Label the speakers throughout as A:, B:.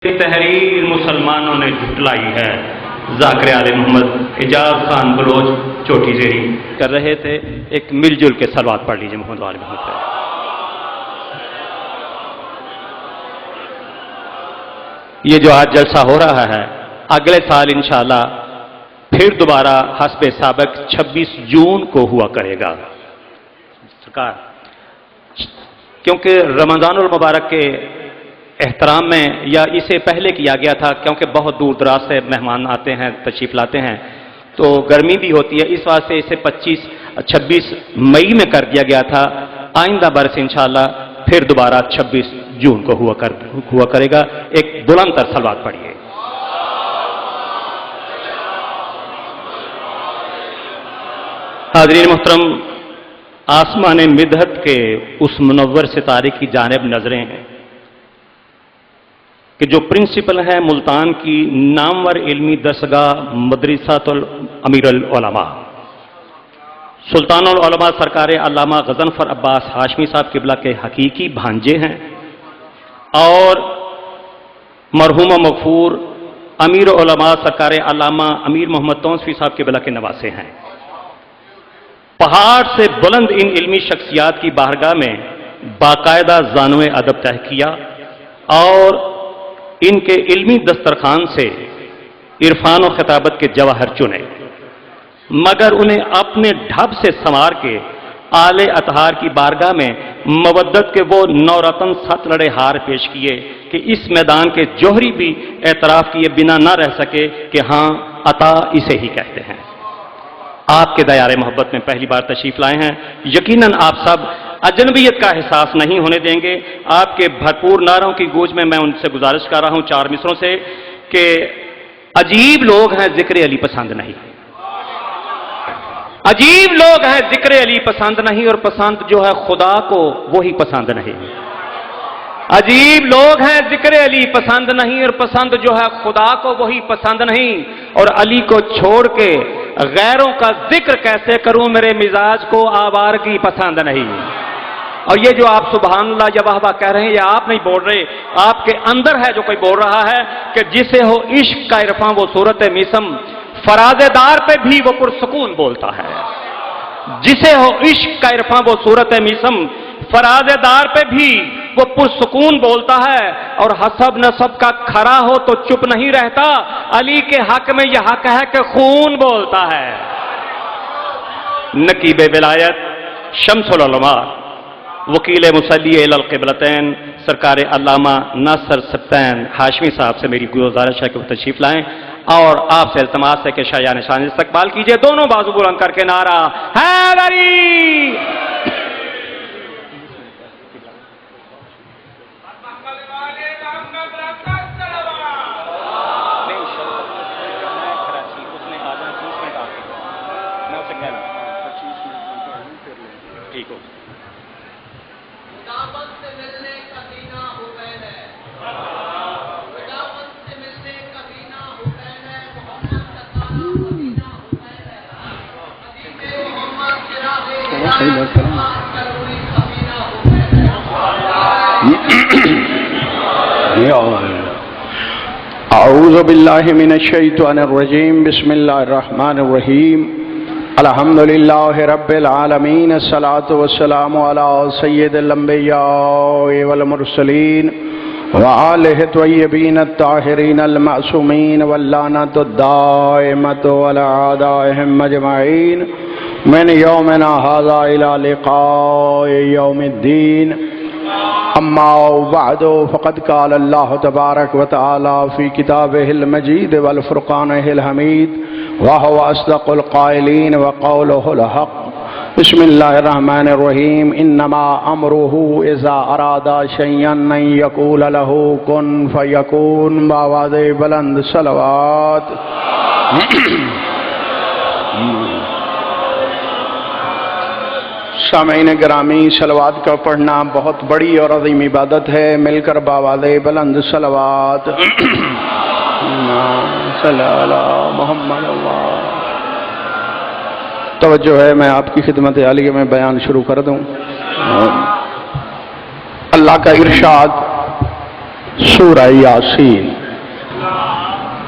A: تحریر مسلمانوں نے جھٹلائی ہے. ذاکر آل محمد اعجاز خان بلوچ چوٹی زیری کر رہے تھے. ایک مل جل کے صلوات پڑھ لیجیے محمد آل محمد پر. یہ جو آج جلسہ ہو رہا ہے اگلے سال انشاءاللہ پھر دوبارہ حسب سابق 26 جون کو ہوا کرے گا سرکار، کیونکہ رمضان المبارک کے احترام میں یا اسے پہلے کیا گیا تھا، کیونکہ بہت دور دراز سے مہمان آتے ہیں، تشریف لاتے ہیں، تو گرمی بھی ہوتی ہے، اس واسطے اسے 26 مئی میں کر دیا گیا تھا. آئندہ برس انشاءاللہ پھر دوبارہ 26 جون کو ہوا کرے گا. ایک بلند تر صلوات پڑھیے. حاضرین محترم، آسمان مدحت کے اس منور ستارے کی جانب نظریں ہیں کہ جو پرنسپل ہے ملتان کی نامور علمی درسگاہ مدرسۃ امیر العلماء سلطان العلماء سرکار علامہ غضنفر عباس ہاشمی صاحب قبلہ کے حقیقی بھانجے ہیں اور مرحوم مغفور امیر علماء سرکار علامہ امیر محمد تونسوی صاحب قبلہ کے نواسے ہیں. پہاڑ سے بلند ان علمی شخصیات کی بارگاہ میں باقاعدہ زانو ادب طے کیا اور ان کے علمی دسترخوان سے عرفان و خطابت کے جواہر چنے، مگر انہیں اپنے ڈھب سے سنوار کے آل اطہار کی بارگاہ میں مودت کے وہ نورتن 7 لڑے ہار پیش کیے کہ اس میدان کے جوہری بھی اعتراف کیے بنا نہ رہ سکے کہ ہاں عطا اسے ہی کہتے ہیں. آپ کے دیار محبت میں پہلی بار تشریف لائے ہیں. یقیناً آپ سب اجنبیت کا احساس نہیں ہونے دیں گے. آپ کے بھرپور نعروں کی گونج میں ان سے گزارش کر رہا ہوں 4 مصروں سے کہ عجیب لوگ ہیں ذکر علی پسند نہیں، عجیب لوگ ہیں ذکر علی پسند نہیں، اور پسند جو ہے خدا کو وہی پسند نہیں. عجیب لوگ ہیں ذکر علی پسند نہیں اور پسند جو ہے خدا کو وہی پسند نہیں، اور علی کو چھوڑ کے غیروں کا ذکر کیسے کروں، میرے مزاج کو آوارگی پسند نہیں. اور یہ جو آپ سبحان اللہ یا واہ واہ کہہ رہے ہیں یہ آپ نہیں بول رہے، آپ کے اندر ہے جو کوئی بول رہا ہے کہ جسے ہو عشق کا عرفاں وہ صورت میسم، فراز دار پہ بھی وہ پرسکون بولتا ہے. جسے ہو عشق کا عرفاں وہ صورت میسم، فراز دار پہ بھی وہ پرسکون بولتا ہے. اور حسب نسب کا کھرا ہو تو چپ نہیں رہتا، علی کے حق میں یہ حق ہے کہ خون بولتا ہے. نقیب ولایت شمس العلماء وکیل مصلی الی القبلتین سرکار علامہ ناصر سبطین ہاشمی صاحب سے میری گزارش ہے کہ وہ تشریف لائیں اور آپ سے التماس ہے کہ شایان شان استقبال کیجئے. دونوں بازو بلند کر کے نعرہ حیدری. ٹھیک ہو
B: اعوذ باللہ من الشیطان الرجیم بسم اللہ الرحمن الرحیم الحمدللہ رب العالمین الصلاۃ والسلام علی سید الانبیاء والمرسلین وآلہ الطیبین الطاہرین المعصومین واللعنۃ الدائمۃ علی اعدائہم اجمعین من یومنا ھذا الی لقاء یوم الدین. اما بعد فقد قال اللہ تبارک وتعالی فی کتابہ المجید والفرقانہ الحمید وهو اصدق القائلین وقولہ الحق. بسم اللہ الرحمن الرحیم. انما امرہ اذا اراد شیئا ان یقول له کن فیکون. باواد بلند صلوات. سامعین گرامی، صلوات کا پڑھنا بہت بڑی اور عظیم عبادت ہے. مل کر باواد بلند صلوات. صلی اللہ محمد. توجہ ہے، میں آپ کی خدمت عالیہ میں بیان شروع کر دوں. اللہ کا ارشاد سورہ یاسین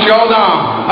B: 14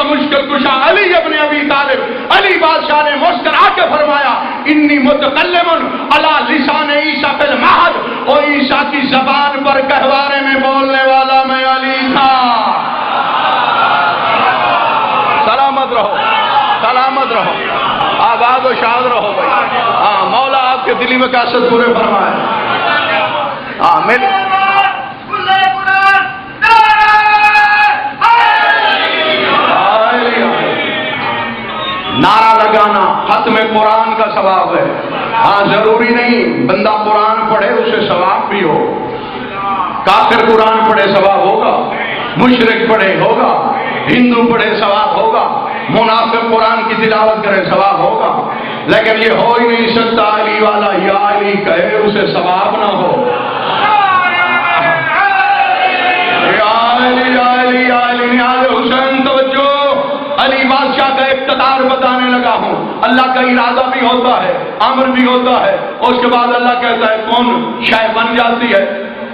B: کا مشکل کشا علی ابن ابی طالب، علی بادشاہ نے مسکرا کے فرمایا انی متکلم علی لسان عیسیٰ فی المہد، اور عیسیٰ کی زبان پر گہوارے میں بولنے والا میں علی تھا۔ سلامت رہو، سلامت رہو، آباد و شاد رہو بھائی۔ ہاں مولا آپ کے دلی میں کاسد پورے فرمائے۔ ہاں میرے نعرہ لگانا ختم قرآن کا ثواب ہے۔ ہاں ضروری نہیں بندہ قرآن پڑھے اسے ثواب بھی ہو، کافر قرآن پڑھے ثواب ہوگا، مشرک پڑھے ہوگا، ہندو پڑھے ثواب ہوگا، منافق قرآن کی تلاوت کرے ثواب ہوگا، لیکن یہ ہو ہی نہیں سکتا علی والا یا علی کہے اسے ثواب نہ ہو۔ یا علی یا علی یا علی نیاز حسین توجہ، علی بادشاہ کا اقتدار بتانے لگا ہوں۔ اللہ کا ارادہ بھی ہوتا ہے، امر بھی ہوتا ہے، اور اس کے بعد اللہ کہتا ہے کون شے بن جاتی ہے۔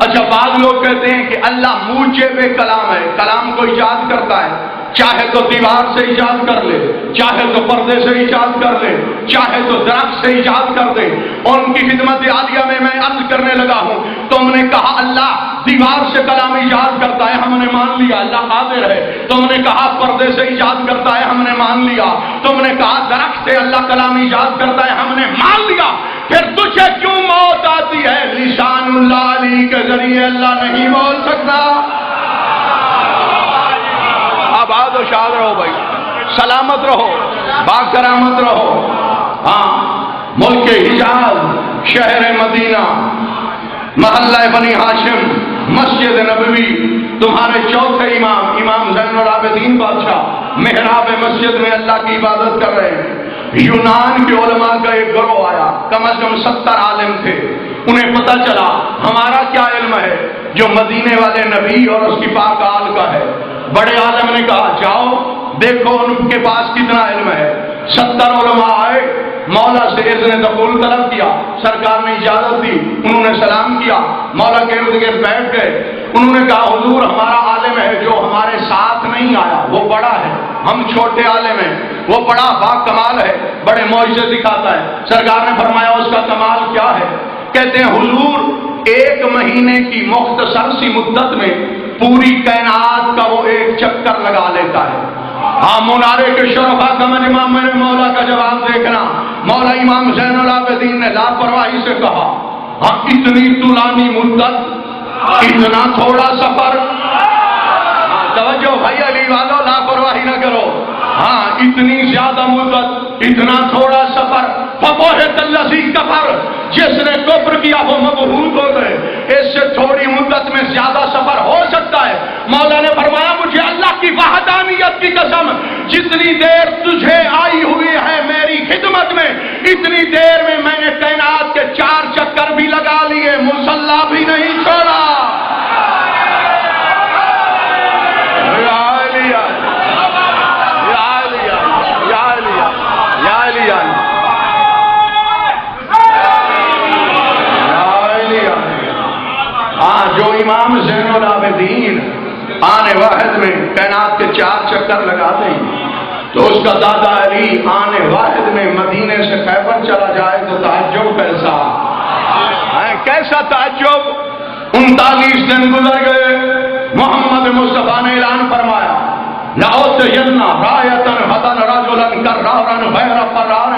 B: اچھا بعض لوگ کہتے ہیں کہ اللہ موجے پہ کلام ہے، کلام کو ایجاد کرتا ہے، چاہے تو دیوار سے ایجاد کر لے، چاہے تو پردے سے ایجاد کر لے، چاہے تو درخت سے ایجاد کر دے۔ اور ان کی خدمت عالیہ میں عرض کرنے لگا ہوں، تم نے کہا اللہ دیوار سے کلام ایجاد کرتا ہے، ہم نے مان لیا اللہ قادر ہے۔ تم نے کہا پردے سے ایجاد کرتا ہے، ہم نے مان لیا۔ تم نے کہا درخت سے اللہ کلام ایجاد کرتا ہے، ہم نے مان لیا۔ پھر تجھے کیوں موت آتی ہے؟ لسان اللہ علی کے ذریعے اللہ نہیں بول سکتا۔ آباد و شاد رہو بھائی، سلامت رہو، با کرامت رہو۔ ہاں ملک حجاز، شہر مدینہ، محلہ بنی ہاشم، مسجد نبوی، تمہارے چوتھے امام امام زین العابدین بادشاہ محراب مسجد میں اللہ کی عبادت کر رہے ہیں۔ یونان کے علماء کا ایک گروہ آیا، کم از کم 70 عالم تھے۔ انہیں پتہ چلا ہمارا کیا علم ہے جو مدینے والے نبی اور اس کی پاک آل کا ہے۔ بڑے عالم نے کہا جاؤ دیکھو ان کے پاس کتنا علم ہے۔ 70 علماء آئے، مولا سے اذن دخول طلب کیا، سرکار نے اجازت دی، انہوں نے سلام کیا، مولا کے ارد گرد بیٹھ گئے۔ انہوں نے کہا حضور ہمارا عالم ہے جو ہمارے ساتھ نہیں آیا وہ بڑا ہے، ہم چھوٹے عالم ہیں، وہ بڑا با کمال ہے، بڑے معجزے دکھاتا ہے۔ سرکار نے فرمایا اس کا کمال کیا ہے؟ کہتے ہیں حضور 1 مہینے کی مختصر سی مدت میں پوری کائنات کا وہ ایک چکر لگا لیتا ہے۔ ہاں منارے کے شرفا کا مجمع میرے مولا کا جواب دیکھنا۔ مولا امام زین العابدین نے لاپرواہی سے کہا ہاں اتنی طولانی مدت، اتنا تھوڑا سفر۔ توجہ بھائی علی والو لاپرواہی نہ کرو۔ ہاں اتنی زیادہ مدت، اتنا تھوڑا سفر، فبہت الذی کفر، جس نے کفر کیا وہ مبہوت ہو گئے۔ اس سے تھوڑی مدت میں زیادہ سفر ہو سکتا ہے؟ مولا نے فرمایا مجھے اللہ کی وحدانیت کی قسم، جتنی دیر تجھے آئی ہوئی ہے میری خدمت میں، اتنی دیر میں میں نے کائنات کے 4 چکر بھی لگا لیے، مصلی بھی نہیں چھوڑا۔ جو امام زین العابدین آنے واحد میں کائنات کے 4 چکر لگا دیں تو اس کا دادا علی آنے واحد میں مدینے سے خیبر چلا جائے تو تعجب کیسا ہے، کیسا تعجب۔ 39 دن گزر گئے، محمد مصطفیٰ نے اعلان فرمایا لَأُعْطِيَنَّ رَایَةً فَتَنْ رَجُلًا كَرَّارًا غَیْرَ فَرَّارٍ،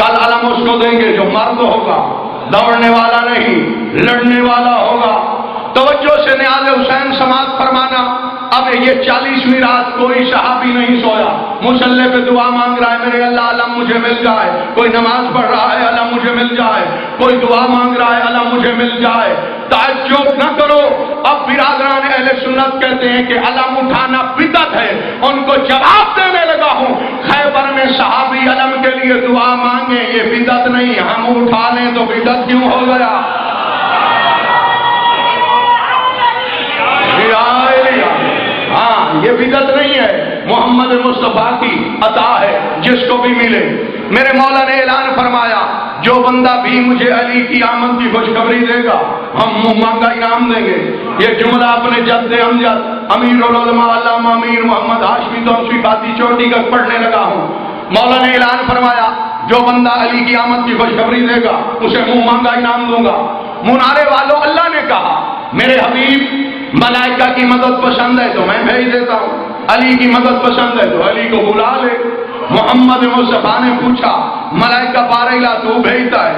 B: کل علم اس کو دیں گے جو مرد ہوگا، دوڑنے والا نہیں، لڑنے والا ہوگا۔ توجہ سے نیاز حسین سماعت فرمانا۔ اب یہ 40ویں رات کوئی صحابی نہیں سویا، مصلی پہ دعا مانگ رہا ہے میرے اللہ علم مجھے مل جائے، کوئی نماز پڑھ رہا ہے علم مجھے مل جائے، کوئی دعا مانگ رہا ہے علم مجھے مل جائے۔ تعجب نہ کرو، اب برادران اہل سنت کہتے ہیں کہ علم اٹھانا بدعت ہے، ان کو جواب دینے لگا ہوں خیبر میں صحابی علم کے لیے دعا مانگے یہ بدعت نہیں، ہم اٹھا لیں تو بدعت کیوں ہو گیا؟ ہاں یہ بدعت نہیں ہے، محمد مصطفیٰ کی عطا ہے، جس کو بھی ملے۔ میرے مولا نے اعلان فرمایا جو بندہ بھی مجھے علی کی آمد کی خوشخبری دے گا ہم منہ مانگا انعام دیں گے. یہ جملہ اپنے جد امجد امیر العلماء علامہ امیر محمد ہاشمی تومسی فاتی چوٹی کا پڑھنے لگا ہوں. مولا نے اعلان فرمایا جو بندہ علی کی آمد کی خوشخبری دے گا اسے منہ مانگا انعام دوں گا. منارے والوں اللہ نے کہا میرے حبیب ملائکہ کی مدد پسند ہے تو میں بھیج دیتا ہوں, علی کی مدد پسند ہے تو علی کو بلا لے. محمد مصطفیٰ نے پوچھا ملائکہ بارہ تو بھیجتا ہے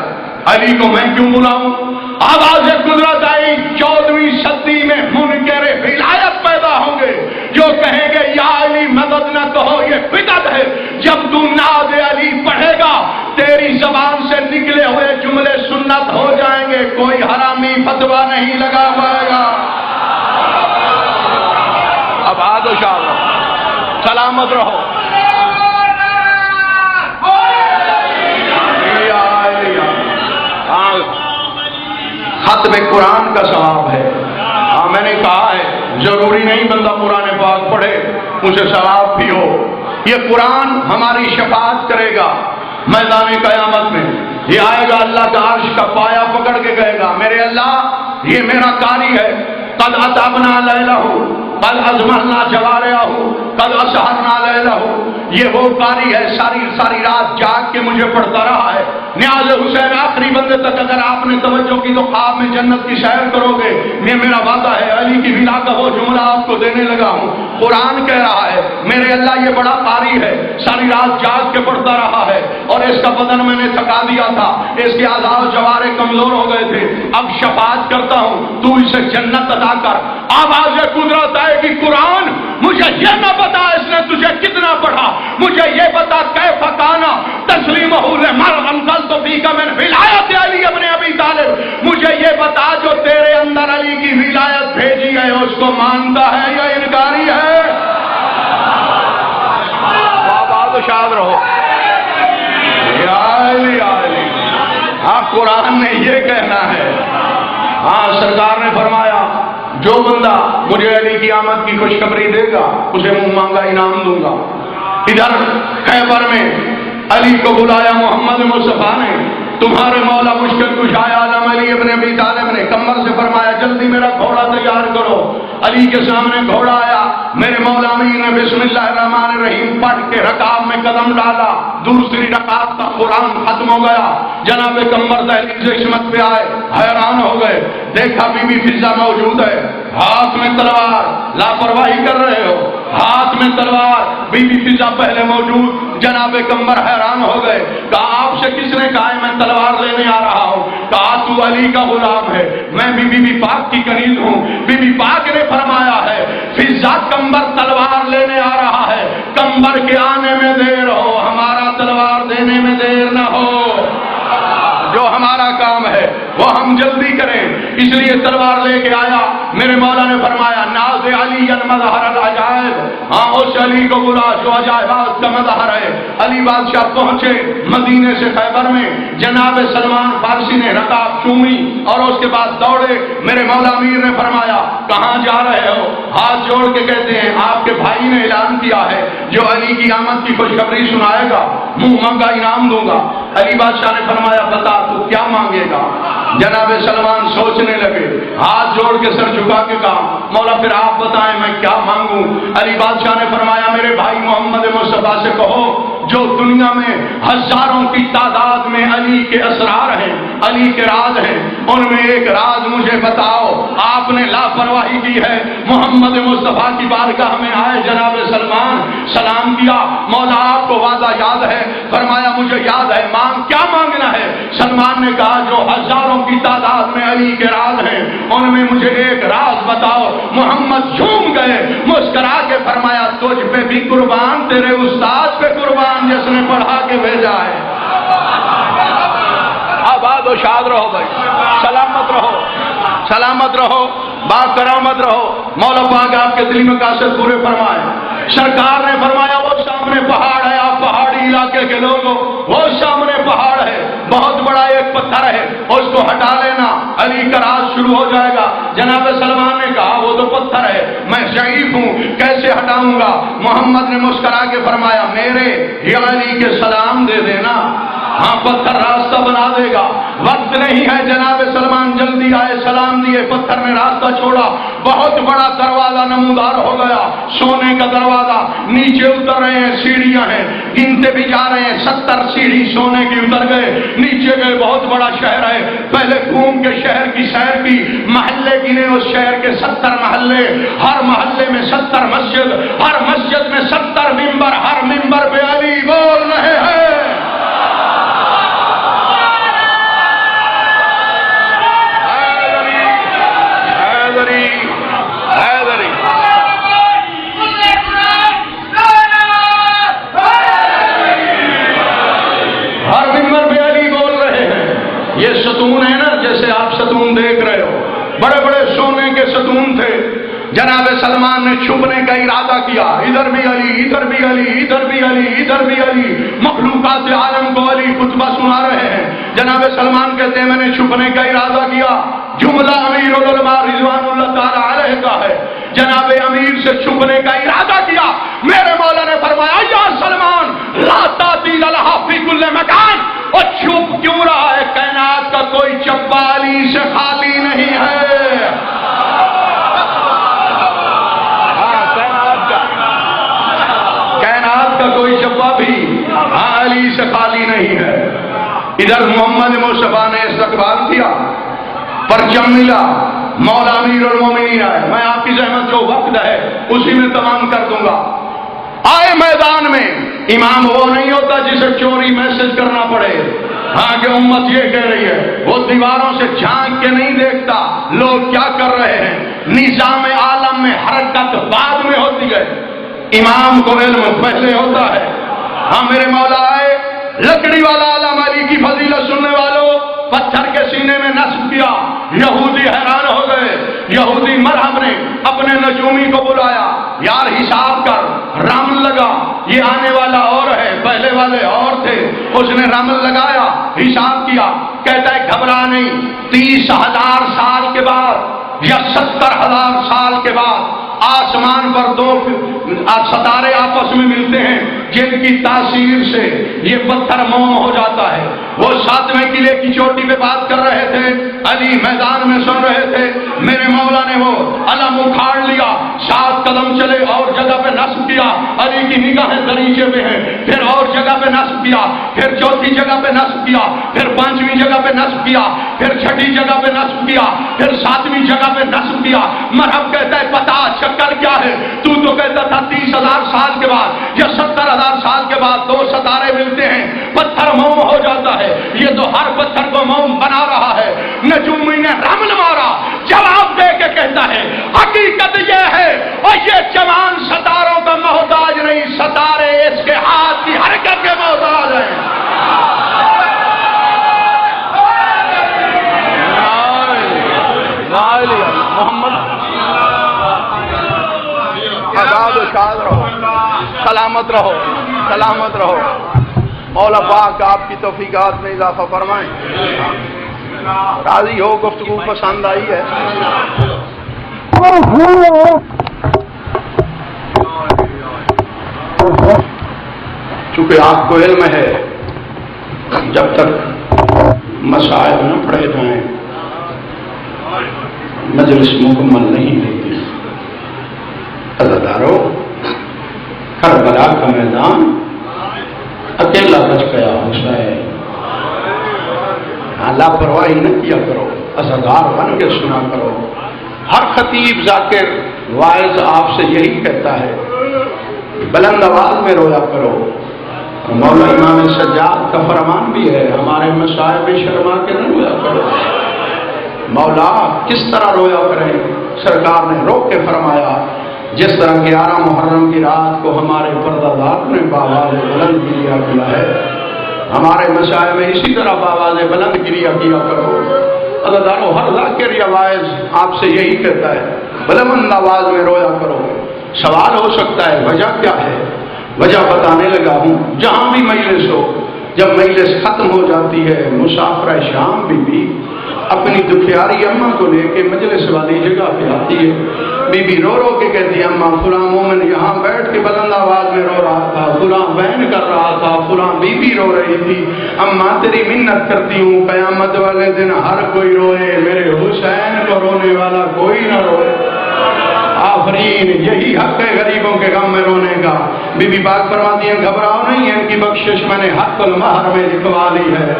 B: علی کو میں کیوں بلاؤں؟ آواز قدرت آئی 14ویں صدی میں منکر ولایت پیدا ہوں گے جو کہیں گے یا علی مدد نہ کہو یہ بدعت ہے. جب تو ناز علی پڑھے گا تیری زبان سے نکلے ہوئے جملے سنت ہو جائیں گے, کوئی حرامی فتویٰ نہیں لگا پائے گا. اب آدو شاہ سلامت رہو. ختم قرآن کا ثواب ہے. میں نے کہا ہے ضروری نہیں بندہ قرآن پاک پڑھے اسے ثواب بھی ہو. یہ قرآن ہماری شفاعت کرے گا میدان قیامت میں. یہ آئے گا اللہ کا عرش کا پایا پکڑ کے کہے گا میرے اللہ یہ میرا قاری ہے, قد اتابنا لیلہ قد ازمہنا جوارہ قد اسہرنا لیلہ. یہ وہ قاری ہے ساری رات جاگ کے مجھے پڑھتا رہا ہے. نیاز حسین آخری بندے تک اگر آپ نے توجہ کی تو خواب میں جنت کی سیر کرو گے. یہ میرا وعدہ ہے علی کی بنا کا وہ جملہ آپ کو دینے لگا ہوں. قرآن کہہ رہا ہے میرے اللہ یہ بڑا قاری ہے ساری رات جاگ کے پڑھتا رہا ہے اور اس کا بدن میں نے تھکا دیا تھا, اس کے اعضاء و جوارے کمزور ہو گئے تھے. اب شفاعت کرتا ہوں تو اسے جنت عطا کر. آواز قدرت آئے گی قرآن مجھے یہ نہ بتا اس نے تجھے کتنا پڑھا, مجھے یہ بتا کیف کانا تسلیمہ لمن انزلت فیک من ولایت علی ابن ابی طالب. مجھے یہ بتا جو تیرے اندر علی کی ولایت بھیجی ہے اس کو مانتا ہے یا انکاری ہے؟ آباد شاد رہو. ہاں قرآن نے یہ کہنا ہے. ہاں سرکار نے فرمایا جو بندہ مجھے علی کی آمد کی خوشخبری دے گا اسے منہ مانگا انعام دوں گا. ادھر خیبر میں علی کو بلایا محمد مصطفیٰ نے. تمہارے مولا مشکل کشا عالم علی ابن ابی طالب نے کمر سے فرمایا جلدی میرا گھوڑا تیار کرو. علی کے سامنے گھوڑا آیا. میرے مولا امیر نے بسم اللہ الرحمن الرحیم پڑھ کے رکعت میں قدم ڈالا. دوسری رکعت کا قرآن ختم ہو گیا. جناب کمر دہلیز عصمت پہ آئے, حیران ہو گئے. دیکھا بی بی فضا موجود ہے, ہاتھ میں تلوار. لاپرواہی کر رہے ہو, ہاتھ میں تلوار. بی بی فضا پہلے موجود. جناب کمر حیران ہو گئے. کہا آپ سے کس نے کہا ہے میں تلوار لینے آ رہا ہوں؟ کہا تو علی کا غلام ہے, میں بی بی پاک کی کنیز ہوں. بی بی پاک نے فرمایا ہے فضا کمبر تلوار لینے آ رہا ہے, کمبر کے آنے میں دیر ہو ہمارا تلوار دینے میں دیر نہ ہو. جو ہمارا کام ہے وہ ہم جلدی کریں, اس لیے تلوار لے کے آیا. میرے مولا نے فرمایا ناز علی مظہر العجائب. ہاں اس علی کو بلا جو عجائبات کا مظہر ہے. علی بادشاہ پہنچے مدینے سے خیبر میں. جناب سلمان فارسی نے رکاب چومی اور اس کے بعد دوڑے. میرے مولا امیر نے فرمایا کہاں جا رہے ہو؟ ہاتھ جوڑ کے کہتے ہیں آپ کے بھائی نے اعلان کیا ہے جو علی کی آمد کی خوشخبری سنائے گا منہ مانگا انعام دوں گا. علی بادشاہ نے فرمایا بتا تو کیا مانگے گا؟ جناب سلمان سوچنے لگے, ہاتھ جوڑ کے سر جھکا کے کہا مولا پھر آپ بتائیں میں کیا مانگوں. علی بادشاہ نے فرمایا میرے بھائی محمد مصطفیٰ سے کہو جو دنیا میں ہزاروں کی تعداد میں علی کے اسرار ہیں, علی کے راز ہیں, ان میں ایک راز مجھے بتاؤ. آپ نے لاپرواہی کی ہے. محمد مصطفیٰ کی بارگاہ میں آئے جناب سلمان, سلام کیا. مولا آپ کو وعدہ یاد ہے؟ فرمایا مجھے یاد ہے. کیا مانگنا ہے؟ سلمان نے کہا جو ہزاروں کی تعداد میں علی کے راز ہیں ان میں مجھے ایک راز بتاؤ. محمد جھوم گئے, مسکرا کے فرمایا تجھ پہ بھی قربان, تیرے استاد پہ قربان جس نے پڑھا کے بھیجا ہے. آباد و شاد رہو بھائی, سلامت رہو, سلامت رہو, با کرامت رہو. مولا پاک آپ کے دل میں مقاصد پورے فرمائے. سرکار نے فرمایا وہ سامنے پہاڑ ہے, آپ پہاڑی علاقے کے لوگوں وہ سامنے پہاڑ ہے, بہت بڑا ایک پتھر ہے, اس کو ہٹا لینا علی کا راز شروع ہو جائے گا. جناب سلمان نے کہا وہ تو پتھر ہے, میں ضعیف ہوں کیسے ہٹاؤں گا؟ محمد نے مسکرا کے فرمایا میرے یا علی کے سلام دے دینا. ہاں پتھر راستہ بنا دے گا. وقت نہیں ہے جناب سلمان جلدی آئے, سلام دیے, پتھر نے راستہ چھوڑا, بہت بڑا دروازہ نمودار ہو گیا, سونے کا دروازہ. نیچے اتر رہے ہیں, سیڑھیاں ہیں, گنتے بھی جا رہے ہیں, 70 سیڑھی سونے کی اتر گئے, نیچے گئے. بہت بڑا شہر ہے, پہلے گھوم کے شہر کی سیر کی, محلے گنے اس شہر کے 70 محلے, ہر محلے میں 70 مسجد, ہر مسجد میں 70 ممبر, ہر ممبر پہ علی بول رہے ہیں. یہ ستون ہے نا, جیسے آپ ستون دیکھ رہے ہو, بڑے بڑے سونے کے ستون تھے. جناب سلمان نے چھپنے کا ارادہ کیا, ادھر بھی علی, ادھر بھی علی, ادھر بھی علی, ادھر بھی علی. مخلوقات عالم کو علی خطبہ سنا رہے ہیں. جناب سلمان کہتے ہیں میں نے چھپنے کا ارادہ کیا. جملہ امیر العلماء رضوان اللہ تعالی علیہ کا ہے. جناب امیر سے چھپنے کا ارادہ کیا. میرے مولا نے فرمایا یا سلمان لا تعطیل لہا فی کل مکان, اور چھپ کیوں رہا ہے؟ کائنات کا کوئی چبا علی سے خالی نہیں ہے. کائنات کا کوئی چبا بھی علی سے خالی نہیں ہے. ادھر محمد مصطفیٰ نے استقبال کیا, پرچم ملا, مولا امیر المومنین آئے. میں آپ کی زحمت جو وقت ہے اسی میں تمام کر دوں گا. آئے میدان میں. امام وہ نہیں ہوتا جسے چوری میسج کرنا پڑے. ہاں کہ امت یہ کہہ رہی ہے, وہ دیواروں سے جھانک کے نہیں دیکھتا لوگ کیا کر رہے ہیں. نظام عالم میں حرکت بعد میں ہوتی ہے, امام کو علم پہلے ہوتا ہے. ہاں میرے مولا آئے, لکڑی والا علم علی کی فضیلت سننے والوں, پتھر کے سینے میں نصب کیا. یہودی حیران ہو گئے. یہودی مرہم نے اپنے نجومی کو بلایا, یار حساب کر, رمل لگا, یہ آنے والا اور ہے, پہلے والے اور تھے. اس نے رمل لگایا, حساب کیا, کہتا ہے گھبرا نہیں, 30,000 سال کے بعد یا 70,000 سال کے بعد آسمان پر 2 ستارے آپس میں ملتے ہیں جن کی تاثیر سے یہ پتھر موم ہو جاتا ہے. وہ 7ویں قلعے کی چوٹی پہ بات کر رہے تھے, علی میدان میں سن رہے تھے. میرے مولا نے وہ علم اکھاڑ لیا, 7 قدم چلے, اور جگہ پہ نصب کیا. علی کی نگاہیں دریچے پہ ہیں, پھر اور جگہ پہ نصب کیا, پھر 4تھی جگہ پہ نصب کیا, پھر 5ویں جگہ پہ نصب کیا, پھر 6ٹھی جگہ پہ نصب کیا, پھر 7ویں جگہ پہ نصب کیا. مرحب کہتا ہے پتا شکل کیا ہے؟ تو کہتا تھا 30,000 سال کے بعد یا 70,000 سال کے بعد 2 ستارے ملتے ہیں, پتھر موم ہو جاتا ہے. یہ تو ہر پتھر کو موم بنا رہا ہے. نجومی نے رمل مارا, جواب دے کے کہتا ہے حقیقت یہ ہے, اور یہ جوان ستاروں کا محتاج نہیں, ستارے اس کے ہاتھ کی حرکت کے محتاج ہیں. محمد آزاد و شاد رہو, سلامت رہو, سلامت رہو. مولا پاک آپ کی توفیقات میں اضافہ فرمائیں. راضی ہو, گفتگو پسند آئی ہے؟ چونکہ آپ کو علم ہے جب تک مسائل نہ پڑھے جائیں مجلس مکمل نہیں ہوتی. عزادارو, کربلا کا میدان اکیلا بچ گیا حسین. لاپرواہی نہ کیا کرو, عزادار بن کے سنا کرو. ہر خطیب ذاکر واعظ آپ سے یہی کہتا ہے, بلند آواز میں رویا کرو. مولا امام سجاد کا فرمان بھی ہے, ہمارے مصائب شرما کے نہ رویا کرو. مولا کس طرح رویا کریں؟ سرکار نے روک کے فرمایا, جس طرح 11 محرم کی رات کو ہمارے پردہ نے باواز بلند گریا کیا ہے, ہمارے مصائب میں اسی طرح باواز بلند گریا کیا کرو. عزادارو, ہر ذاکر یا واعظ آپ سے یہی کہتا ہے, بلند آواز میں رویا کرو. سوال ہو سکتا ہے وجہ کیا ہے؟ وجہ بتانے لگا ہوں. جہاں بھی مجلس ہو, جب مجلس ختم ہو جاتی ہے, مسافر شام بھی اپنی دکھیاری اماں کو لے کے مجلس والی جگہ پہ آتی ہے. بی بی رو رو کے کہتی ہے اماں فلاں مومن یہاں بیٹھ کے بلند آواز میں رو رہا تھا، فلاں بہن کر رہا تھا، فلاں بی بی رو رہی تھی. اماں تیری منت کرتی ہوں قیامت والے دن ہر کوئی روئے، میرے حسین کو رونے والا کوئی نہ روئے. آفرین، یہی حق ہے غریبوں کے غم میں رونے کا. بی بی پاک فرماتی ہیں گھبراؤ نہیں، ان کی بخشش میں نے حق المہر میں لکھوا لی ہے.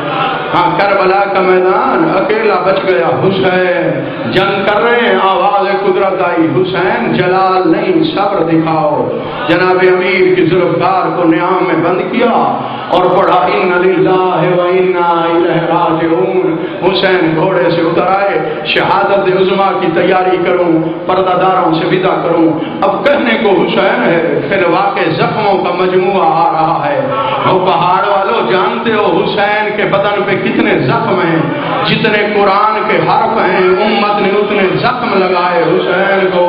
B: ہاں کربلا کا میدان اکیلا بچ گیا حسین، جنگ کر رہے ہیں، آواز قدرت آئی حسین جلال نہیں صبر دکھاؤ. جناب امیر کی ذوالفقار کو نیام میں بند کیا اور پڑھا ان للہ و انا الیہ راجعون. حسین گھوڑے سے اتر آئے، شہادت عظمیٰ کی تیاری کروں، پردہ داروں سے ودا کروں. اب کہنے کو حسین ہے، پھر واقع زخموں کا مجموعہ آ رہا ہے. وہ پہاڑ والوں جانتے ہو حسین کے بدن پہ کتنے زخم ہیں؟ جتنے قرآن کے حرف ہیں امت نے اتنے زخم لگائے حسین کو،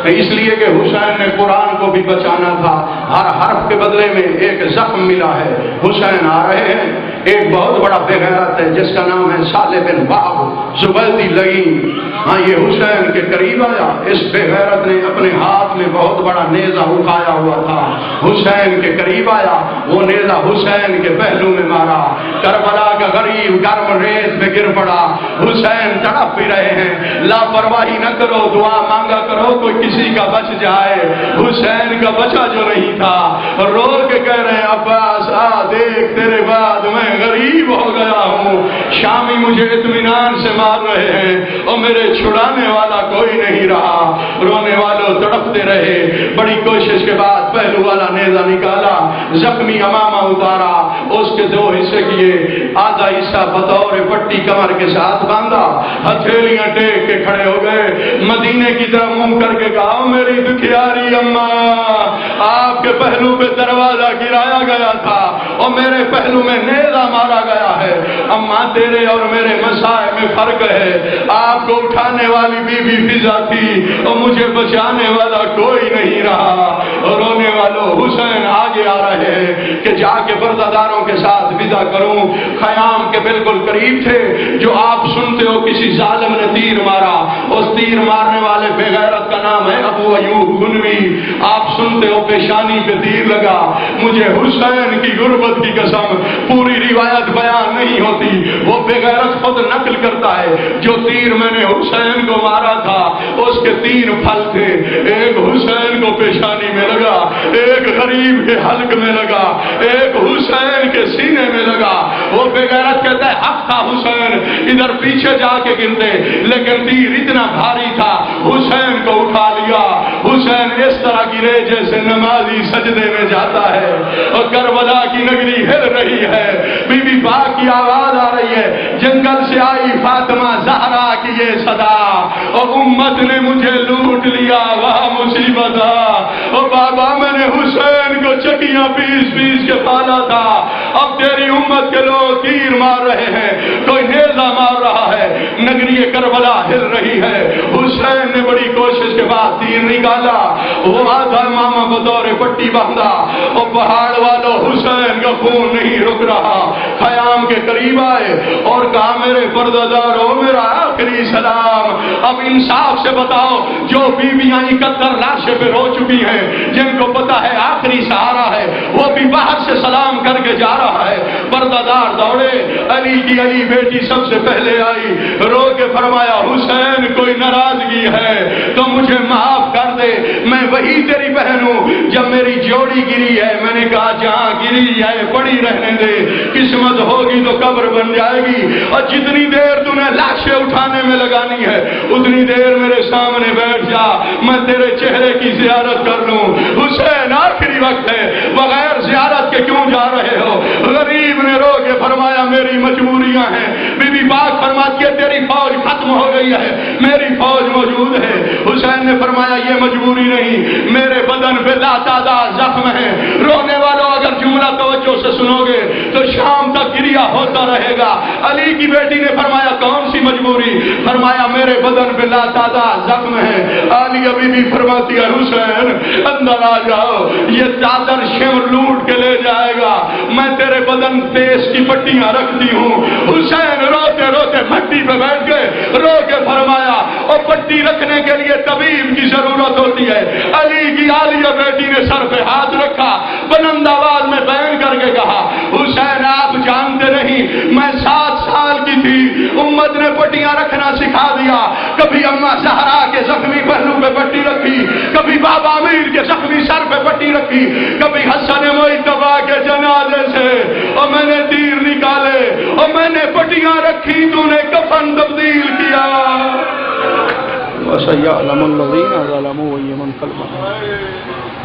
B: اس لیے کہ حسین نے قرآن کو بھی بچانا تھا. ہر حرف کے بدلے میں ایک زخم ملا ہے. حسین آ رہے ہیں. ایک بہت بڑا بے غیرت ہے جس کا نام ہے صالح بن وہب زبیدی لعین. ہاں یہ حسین کے قریب آیا. اس بے غیرت نے اپنے ہاتھ میں بہت بڑا نیزہ اٹھایا ہوا تھا. حسین کے قریب آیا، وہ نیزہ حسین کے پہلو میں مارا. کربلا کا غریب گرم ریت میں گر پڑا. حسین تڑپ بھی رہے ہیں. لاپرواہی نہ کرو، دعا مانگا کرو کوئی کسی کا بچ جائے. حسین کا بچا جو نہیں تھا رو کے کہہ رہے ہیں عباس آ دیکھ تیرے بعد میں غریب ہو گیا ہوں. شامی مجھے اطمینان سے مار رہے ہیں اور میرے چھڑانے والا کوئی نہیں رہا. رونے والوں تڑپتے رہے. بڑی کوشش کے بعد پہلو والا نیزہ نکالا، زخمی امامہ اتارا، اس کے دو حصے کیے. آدھا حصہ بطور پٹی کمر کے ساتھ باندھا، ہتھیلیاں ٹیک کے کھڑے ہو گئے. مدینے کی طرف منہ کر کے کہا میری دکھیاری اماں، آپ کے پہلو پہ دروازہ گرایا گیا تھا اور میرے پہلو میں نیزہ مارا گیا ہے. اماں تیرے اور میرے مسائل میں فرق ہے. آپ کو اٹھانے والی بی بی فضا تھی اور مجھے بچانے والا کوئی نہیں رہا. رونے والوں حسین آگے آ رہے ہیں کہ جا کے پردہ داروں کے ساتھ ودا کروں. خیام کے بالکل قریب تھے. جو آپ سنتے ہو کسی ظالم نے تیر مارا، اس تیر مارنے والے بے غیرت کا نام ہے ابو ایوب گنوی. آپ سنتے ہو پیشانی پہ تیر لگا. مجھے حسین کی غربت کی قسم پوری روایت بیان نہیں ہوتی، وہ بے غیرت خود نقل کرتا ہے. جو تیر میں نے حسین کو مارا تھا اس کے 3 پھل تھے. ایک حسین کو پیشانی میں لگا، ایک غریب کے حلق میں لگا، ایک حسین کے سینے میں لگا. وہ بے غیرت کہتا ہے حق تھا حسین ادھر پیچھے جا کے گرتے، لیکن تیر اتنا بھاری تھا حسین کو اٹھا لیا. حسین اس طرح گرے جیسے نمازی سجدے میں جاتا ہے اور کربلا کی نگری ہل رہی ہے. بی بی پاک کی آواز آ رہی ہے، جنگل سے آئی فاطمہ زہرا کی یہ صدا اور امت نے مجھے لوٹ لیا وہاں مصیبت. اور بابا میں نے حسین کو چکیاں پیس پیس کے پالا تھا، اب تیری امت کے لوگ تیر مار رہے ہیں، کوئی نیزہ مار رہا ہے، نگری کربلا ہل رہی ہے. حسین نے بڑی کوشش کے بعد تیر نکالا. وہ آدھا ماما بطور پٹی باندھا اور پہاڑ والوں حسین کا خون نہیں رک رہا. خیام کے قریب آئے اور کہا میرے پردہ دارو میرا آخری سلام. اب انصاف سے بتاؤ جو بیویاں 71 لاشیں پہ رو چکی ہیں، جن کو پتا ہے آخری سہارا ہے، وہ بھی باہر سے سلام کر کے جا رہا ہے. پردہ دار دوڑے، علی کی علی بیٹی سب سے پہلے آئی، رو کے فرمایا حسین کوئی ناراضگی ہے تو مجھے معاف کر دے، میں وہی تیری بہن ہوں. جب میری جوڑی گری ہے میں نے کہا جہاں گری ہے پڑی رہنے دے، قسمت ہوگی تو قبر بن جائے گی، اور جتنی دیر تو نے لاشیں اٹھانے میں لگانی ہے اتنی دیر میرے سامنے بیٹھ جا، میں تیرے چہرے کی زیارت کر لوں. حسین آخری وقت ہے، بغیر زیارت کے کیوں جا رہے ہو؟ غریب نے رو کے فرمایا میری مجبوریاں ہیں. بی بی پاک فرماتی ہے تیری فوج ختم ہو گئی ہے، میری فوج موجود ہے. حسین نے فرمایا یہ مجبوری نہیں، میرے بدن پہ لاتعداد زخم ہے. رونے والوں اگر جملہ توجہ سے سنو گے تو شام تک گریا ہوتا رہے گا. علی کی بیٹی نے فرمایا کون سی مجبوری؟ فرمایا میرے بدن پہ لاتعداد زخم ہے. علی ابھی بھی فرماتی ہے حسین اندر آ جاؤ، یہ چادر شمر لوٹ کے لے جائے گا، میں تیرے بدن پیش کی پٹیاں رکھتی ہوں۔ حسین روتے روتے پٹی پہ بیٹھ گئے، رو کے فرمایا اور پٹی رکھنے کے لیے طبیب کی ضرورت ہوتی ہے۔ علی کی عالیہ بیٹی نے سر پہ ہاتھ رکھا، بلند آواز میں بیان کر کے کہا حسین آپ جانتے نہیں میں 7 سال کی تھی، امت نے پٹیاں رکھنا سکھا دیا، کبھی اماں زہرا کے زخمی پہلو پہ پٹی رکھی، کبھی بابا امیر کے زخمی سر پہ پٹی رکھی، کبھی حسن مجتبی کے جنازے سے اور میں نے تیر نکالے اور میں نے پٹیاں رکھی، تو نے کفن تبدیل کیا۔ وَسَيَعْلَمُ الَّذِينَ ظَلَمُوا وَيَمَنْ قَلْبًا